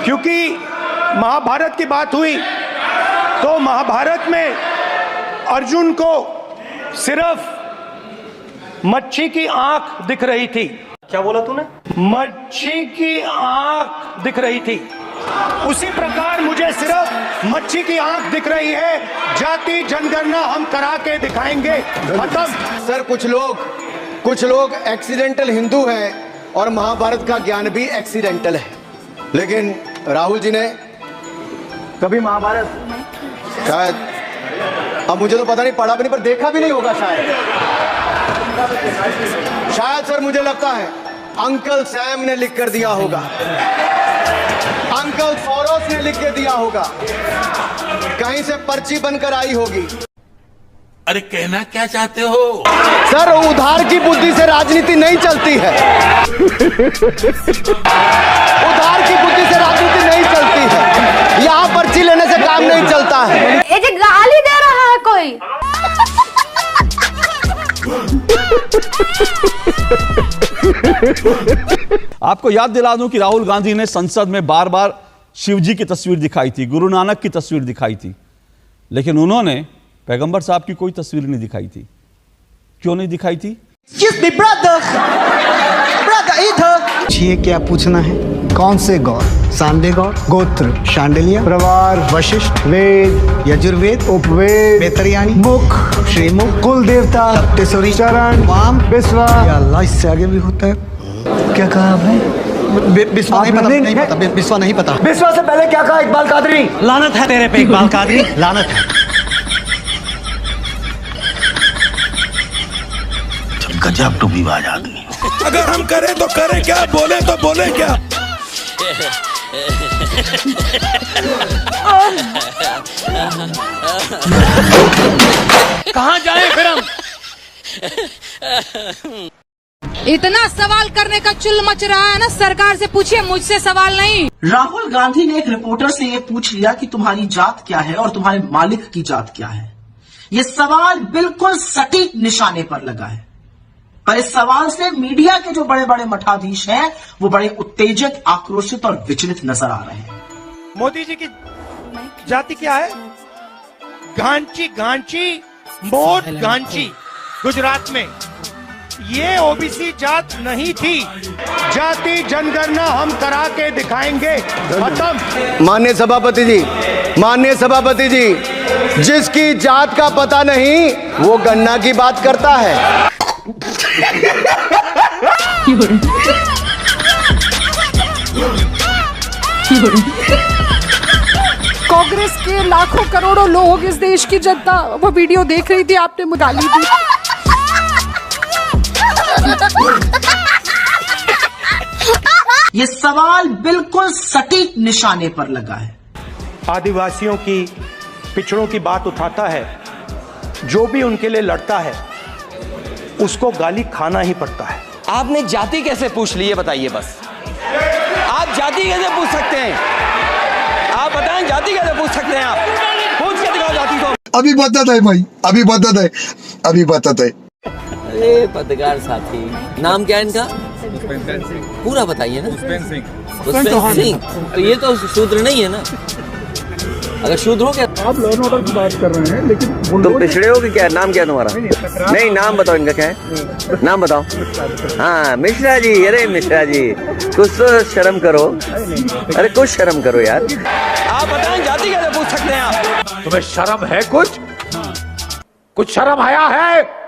क्योंकि महाभारत की बात हुई तो महाभारत में अर्जुन को सिर्फ मच्छी की आंख दिख रही थी। क्या बोला तूने? मच्छी की आंख दिख रही थी। उसी प्रकार मुझे सिर्फ मच्छी की आंख दिख रही है। जाति जनगणना हम करा के दिखाएंगे। खत्म। सर कुछ लोग एक्सीडेंटल हिंदू हैं और महाभारत का ज्ञान भी एक्सीडेंटल है, लेकिन राहुल जी ने कभी महाभारत शायद, अब मुझे तो पता नहीं, पढ़ा भी नहीं, पर देखा भी नहीं होगा शायद सर मुझे लगता है अंकल सैम ने लिख कर दिया होगा, अंकल सोरोस ने लिख के दिया होगा, कहीं से पर्ची बनकर आई होगी। अरे कहना क्या चाहते हो? सर उधार की बुद्धि से राजनीति नहीं चलती है। उधार की बुद्धि से राजनीति नहीं चलती है। यहाँ पर्ची लेने से काम नहीं चलता है। ये जो गाली दे रहा है कोई। आपको याद दिला दूं कि राहुल गांधी ने संसद में बार बार शिव जी की तस्वीर दिखाई थी, गुरु नानक की तस्वीर दिखाई थी, लेकिन उन्होंने पैगंबर साहब की कोई तस्वीर नहीं दिखाई थी। क्यों नहीं दिखाई थी? पूछिए क्या पूछना है। कौन से गौर? सांडे गौर, गोत्र शांडिलिया, प्रवार वशिष्ठ, वेद यजुर्वेद, उपवेद बेतरयानी, मुख श्रीमुख, कुल देवता सप्तेश्वरी, चरण वाम विश्वा। अल्लाह इससे आगे भी होता है। क्या कहा आपने? विश्वा नहीं पता, विश्वा नहीं पता। विश्वा से पहले क्या कहा इकबाल कादरी? लानत है तेरे पे इकबाल कादरी, लानत है। गजब टूबीबाज आदमी। अगर हम करें तो करें क्या, बोले तो बोले क्या। कहाँ जाएं फिर हम? इतना सवाल करने का चुल मच रहा है ना, सरकार से पूछिए, मुझसे सवाल नहीं। राहुल गांधी ने एक रिपोर्टर से ये पूछ लिया कि तुम्हारी जात क्या है और तुम्हारे मालिक की जात क्या है। ये सवाल बिल्कुल सटीक निशाने पर लगा है, पर इस सवाल से मीडिया के जो बड़े बड़े मठाधीश हैं वो बड़े उत्तेजित, आक्रोशित और विचलित नजर आ रहे हैं। मोदी जी की जाति क्या है? गांची, गांची, मोट गांची, गुजरात में। ये ओबीसी जात नहीं थी। जाति जनगणना हम करा के दिखाएंगे। खत्म। माननीय सभापति जी, जिसकी जात का पता नहीं वो गन्ना की बात करता है। कांग्रेस के लाखों करोड़ों लोग, इस देश की जनता वो वीडियो देख रही थी, आपने गाली दी। ये सवाल बिल्कुल सटीक निशाने पर लगा है। आदिवासियों की, पिछड़ों की बात उठाता है, जो भी उनके लिए लड़ता है उसको गाली खाना ही पड़ता है। आपने जाति कैसे पूछ ली, ये बताइए बस। आप जाति कैसे पूछ सकते हैं? आप बताएं, जाति कैसे पूछ सकते हैं? आप पूछ के दिखाओ जाति को। अभी बताता है भाई, अभी बताता है। अरे पत्रकार साथी, नाम क्या है इनका? पूरा बताइए ना। पुष्पेंद्र सिंह। तो ये तो शूद्र नहीं है ना? अगर शूद्र हो क्या? आप लॉ एंड ऑर्डर की बात कर रहे हैं, लेकिन तुम पिछड़े हो कि क्या? नाम क्या तुम्हारा? नहीं, नाम बताओ इनका क्या है, नाम बताओ। हाँ, मिश्रा जी। अरे मिश्रा जी, कुछ तो शर्म करो। अरे कुछ शर्म करो यार। आप बताएं, जाति कैसे पूछ सकते हैं आप? तुम्हें शर्म है? कुछ शर्म आया है?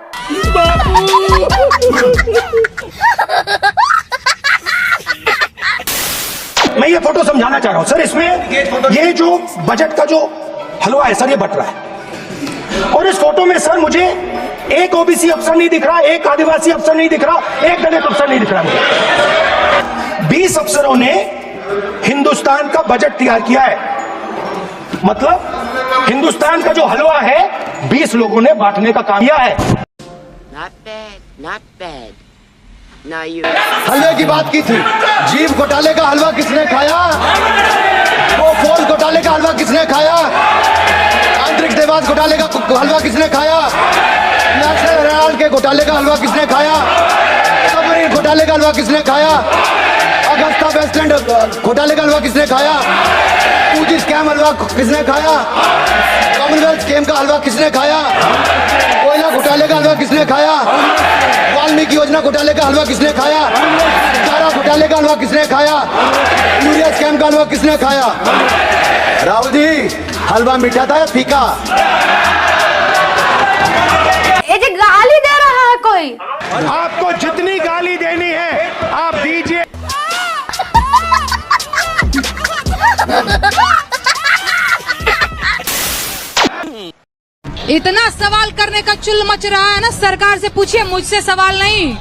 मैं ये फोटो समझाना चाह रहा हूं सर। इसमें ये जो बजट का जो हलवा है सर, ये बट रहा है। और इस फोटो में सर मुझे एक ओबीसी अफसर नहीं दिख रहा, एक आदिवासी अफसर नहीं दिख रहा, एक दलित अफसर नहीं दिख रहा मुझे। 20 अफसरों ने हिंदुस्तान का बजट तैयार किया है। मतलब हिंदुस्तान का जो हलवा है 20 लोगों ने बांटने का काम किया है। Not bad. Now you. हलवे की बात की थी। जीभ घोटाले का हलवा किसने खाया? वो फोन घोटाले का हलवा किसने खाया? आंतरिक देवास घोटाले का हलवा किसने खाया? नेशनल हेराल्ड के घोटाले का हलवा किसने खाया? सबमरीन घोटाले का हलवा किसने खाया? अगस्ता वेस्टलैंड घोटाले का हलवा किसने खाया? हलवा किसने खाया? कॉमनवेल्थ गेम का हलवा किसने खाया? कोयला घोटाले का हलवा किसने खाया? वाल्मीकि योजना घोटाले का हलवा किसने खाया? चारा घोटाले का हलवा किसने खाया? यूरिया स्कैम का हलवा किसने खाया? राहुल जी, हलवा मीठा था या फीका? ये जो गाली दे रहा है कोई, आपको जितनी गाली देनी है आप दीजिए। इतना सवाल करने का चुल मच रहा है ना, सरकार से पूछिए, मुझसे सवाल नहीं।